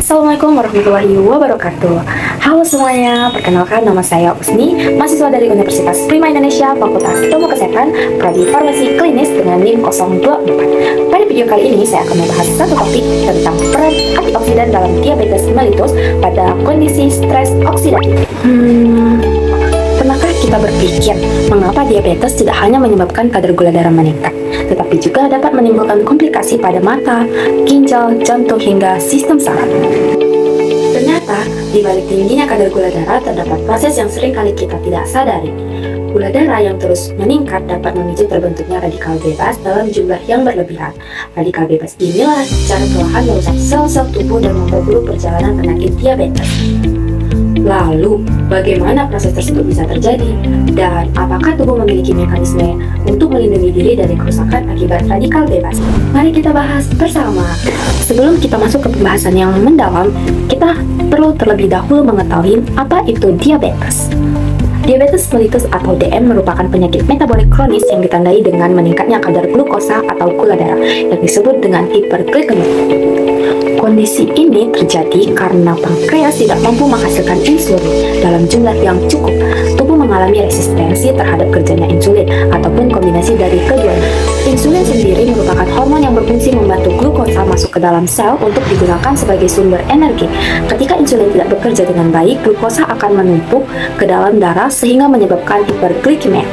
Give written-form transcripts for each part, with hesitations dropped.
Assalamualaikum warahmatullahi wabarakatuh. Halo semuanya, perkenalkan nama saya Usni, mahasiswa dari Universitas Prima Indonesia, Fakultas Ilmu Kesehatan, Prodi Farmasi Klinis dengan NIM 024. Pada video kali ini saya akan membahas satu topik tentang peran antioksidan dalam diabetes mellitus pada kondisi stres oksidatif. Pernahkah kita berpikir mengapa diabetes tidak hanya menyebabkan kadar gula darah meningkat, tetapi juga dapat menimbulkan komplikasi pada mata, ginjal, jantung, hingga sistem saraf? Ternyata, di balik tingginya kadar gula darah terdapat proses yang sering kali kita tidak sadari. Gula darah yang terus meningkat dapat memicu terbentuknya radikal bebas dalam jumlah yang berlebihan. Radikal bebas inilah secara perlahan merusak sel-sel tubuh dan memperburuk perjalanan penyakit diabetes. Lalu, bagaimana proses tersebut bisa terjadi? Dan apakah tubuh memiliki mekanisme untuk melindungi diri dari kerusakan akibat radikal bebas? Mari kita bahas bersama. Sebelum kita masuk ke pembahasan yang mendalam, kita perlu terlebih dahulu mengetahui apa itu diabetes. Diabetes mellitus atau DM merupakan penyakit metabolik kronis yang ditandai dengan meningkatnya kadar glukosa atau gula darah yang disebut dengan hiperglikemia. Kondisi ini terjadi karena pankreas tidak mampu menghasilkan insulin dalam jumlah yang cukup. Tubuh mengalami resistensi terhadap kerjanya insulin ataupun kombinasi dari keduanya. Insulin sendiri merupakan hormon yang berfungsi membantu glukosa masuk ke dalam sel untuk digunakan sebagai sumber energi. Ketika insulin tidak bekerja dengan baik, glukosa akan menumpuk ke dalam darah sehingga menyebabkan hiperglikemia.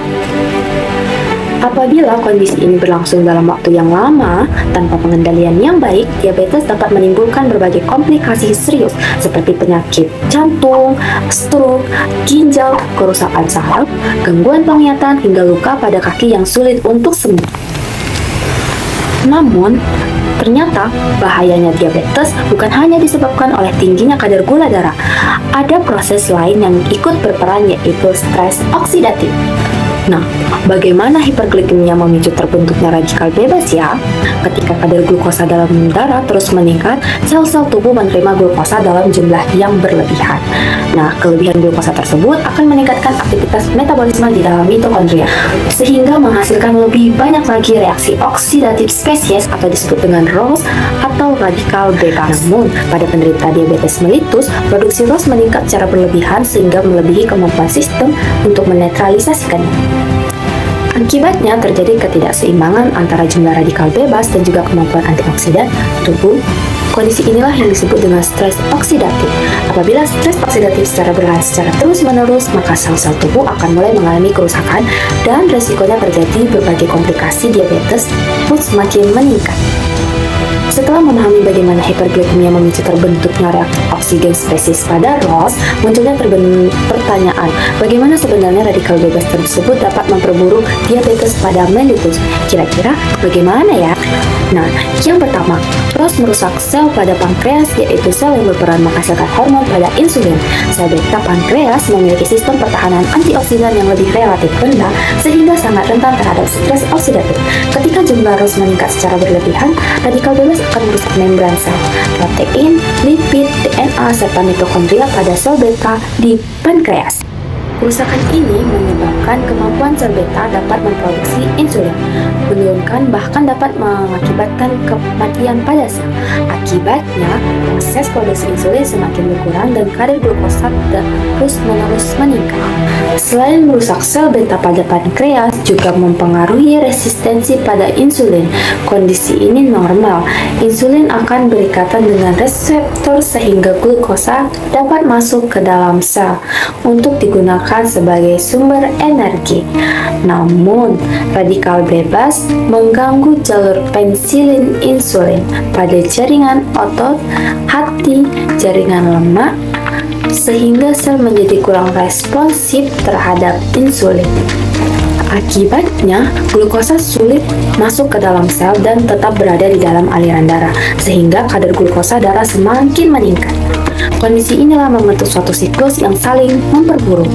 Apabila kondisi ini berlangsung dalam waktu yang lama tanpa pengendalian yang baik, diabetes dapat menimbulkan berbagai komplikasi serius seperti penyakit jantung, stroke, ginjal, kerusakan saraf, gangguan penglihatan, hingga luka pada kaki yang sulit untuk sembuh. Namun, ternyata bahayanya diabetes bukan hanya disebabkan oleh tingginya kadar gula darah. Ada proses lain yang ikut berperan, yaitu stres oksidatif. Nah, bagaimana hiperglikemia memicu terbentuknya radikal bebas ya? Ketika kadar glukosa dalam darah terus meningkat, sel-sel tubuh menerima glukosa dalam jumlah yang berlebihan. Nah, kelebihan glukosa tersebut akan meningkatkan aktivitas metabolisme di dalam mitokondria, sehingga menghasilkan lebih banyak lagi reaksi oksidatif spesies atau disebut dengan ROS atau radikal bebas. Namun, pada penderita diabetes mellitus, produksi ROS meningkat secara berlebihan sehingga melebihi kemampuan sistem untuk menetralisasikannya. Akibatnya terjadi ketidakseimbangan antara jumlah radikal bebas dan juga kemampuan antioksidan tubuh. Kondisi inilah yang disebut dengan stres oksidatif. Apabila stres oksidatif secara terus-menerus, maka sel-sel tubuh akan mulai mengalami kerusakan dan resikonya terjadi berbagai komplikasi diabetes pun semakin meningkat. Setelah memahami bagaimana hiperglikemia memicu terbentuknya reaksi oksigen spesies pada ROS, munculnya pertanyaan, bagaimana sebenarnya radikal bebas tersebut dapat memperburuk diabetes pada mellitus? Kira-kira bagaimana ya? Nah, yang pertama, ROS merusak sel pada pankreas, yaitu sel yang berperan menghasilkan hormon pada insulin. Sel beta pankreas memiliki sistem pertahanan antioksidan yang lebih relatif rendah, sehingga sangat rentan terhadap stres oksidatif. Ketika jumlah ROS meningkat secara berlebihan, radikal bebas akan merusak membran sel, protein, lipid, DNA, serta mitokondria pada sel beta di pankreas. Kerusakan ini menyebabkan kemampuan sel beta dapat memproduksi insulin, menurunkan bahkan dapat mengakibatkan kematian pada sel. Akibatnya, proses produksi insulin semakin berkurang dan kadar glukosa terus-menerus meningkat. Selain merusak sel beta pada pankreas, juga mempengaruhi resistensi pada insulin. Kondisi ini normal. Insulin akan berikatan dengan reseptor sehingga glukosa dapat masuk ke dalam sel untuk digunakan sebagai sumber energi. Namun, radikal bebas mengganggu jalur pensilin insulin pada jaringan otot, hati, jaringan lemak, sehingga sel menjadi kurang responsif terhadap insulin. Akibatnya, glukosa sulit masuk ke dalam sel dan tetap berada di dalam aliran darah, sehingga kadar glukosa darah semakin meningkat. Kondisi inilah membentuk suatu siklus yang saling memperburuk.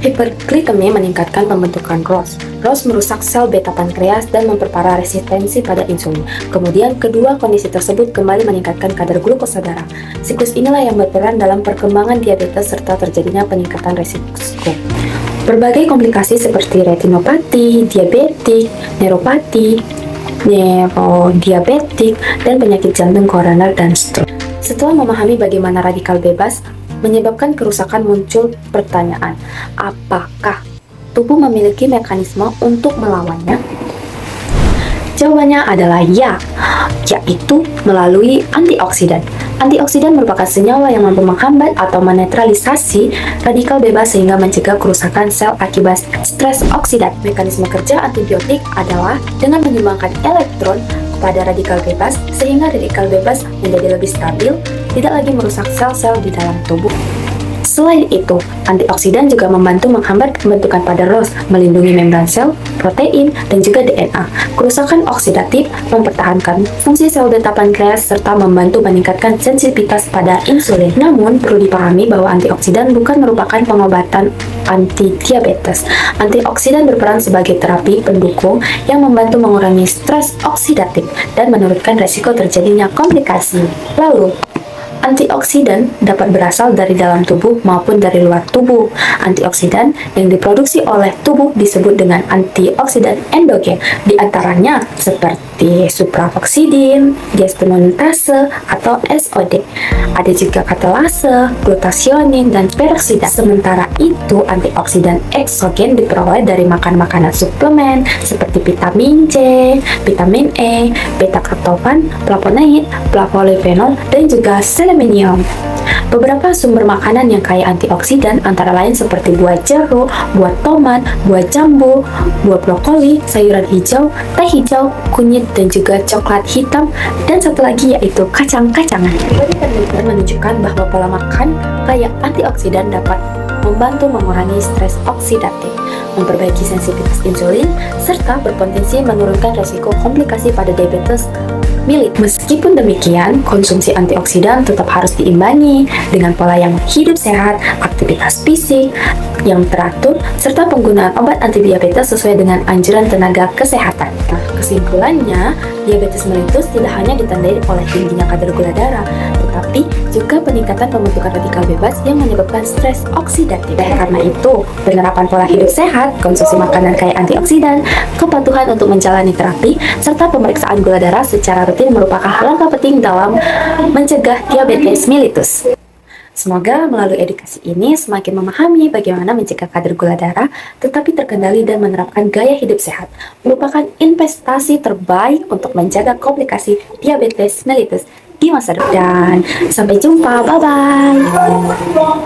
Hiperglikemia meningkatkan pembentukan ROS. ROS merusak sel beta pankreas dan memperparah resistensi pada insulin. Kemudian, kedua kondisi tersebut kembali meningkatkan kadar glukosa darah. Siklus inilah yang berperan dalam perkembangan diabetes serta terjadinya peningkatan resiko. Berbagai komplikasi seperti retinopati, diabetik, neuropati, neurodiabetik, dan penyakit jantung koroner dan stroke. Setelah memahami bagaimana radikal bebas menyebabkan kerusakan, muncul pertanyaan, apakah tubuh memiliki mekanisme untuk melawannya? Jawabannya adalah ya, yaitu melalui antioksidan. Antioksidan merupakan senyawa yang mampu menghambat atau menetralisasi radikal bebas sehingga mencegah kerusakan sel akibat stres oksidatif. Mekanisme kerja antibiotik adalah dengan menyumbangkan elektron kepada radikal bebas sehingga radikal bebas menjadi lebih stabil, tidak lagi merusak sel-sel di dalam tubuh. Selain itu, antioksidan juga membantu menghambat pembentukan pada ROS, melindungi membran sel, protein, dan juga DNA. Kerusakan oksidatif mempertahankan fungsi sel beta pankreas serta membantu meningkatkan sensitivitas pada insulin. Namun, perlu dipahami bahwa antioksidan bukan merupakan pengobatan anti-diabetes. Antioksidan berperan sebagai terapi pendukung yang membantu mengurangi stres oksidatif dan menurunkan resiko terjadinya komplikasi. Lalu, antioksidan dapat berasal dari dalam tubuh maupun dari luar tubuh. Antioksidan yang diproduksi oleh tubuh disebut dengan antioksidan endogen, di antaranya seperti supraoksidin, diasteroidase atau SOD. Ada juga katalase, glutathionin, dan peroksida. Sementara itu, antioksidan eksogen diperoleh dari makan makanan suplemen seperti vitamin C, vitamin E, beta-karotenoid, flavonoid, flavonoid, dan juga selenium. Beberapa sumber makanan yang kaya antioksidan antara lain seperti buah jeruk, buah tomat, buah jambu, buah brokoli, sayuran hijau, teh hijau, kunyit, dan juga coklat hitam, dan satu lagi yaitu kacang-kacangan. Penelitian menunjukkan bahwa pola makan kaya antioksidan dapat membantu mengurangi stres oksidatif, memperbaiki sensitivitas insulin, serta berpotensi menurunkan resiko komplikasi pada diabetes mellitus. Meskipun demikian, konsumsi antioksidan tetap harus diimbangi dengan pola yang hidup sehat, aktivitas fisik yang teratur, serta penggunaan obat antidiabetes sesuai dengan anjuran tenaga kesehatan. Nah, kesimpulannya, diabetes mellitus tidak hanya ditandai oleh tingginya kadar gula darah, tetapi juga peningkatan pembentukan radikal bebas yang menyebabkan stres oksidatif. Karena itu, penerapan pola hidup sehat, konsumsi makanan kaya antioksidan, kepatuhan untuk menjalani terapi, serta pemeriksaan gula darah secara rutin merupakan langkah penting dalam mencegah diabetes mellitus. Semoga melalui edukasi ini semakin memahami bagaimana mencegah kadar gula darah tetapi terkendali dan menerapkan gaya hidup sehat merupakan investasi terbaik untuk menjaga komplikasi diabetes mellitus di masa depan. Sampai jumpa, bye-bye.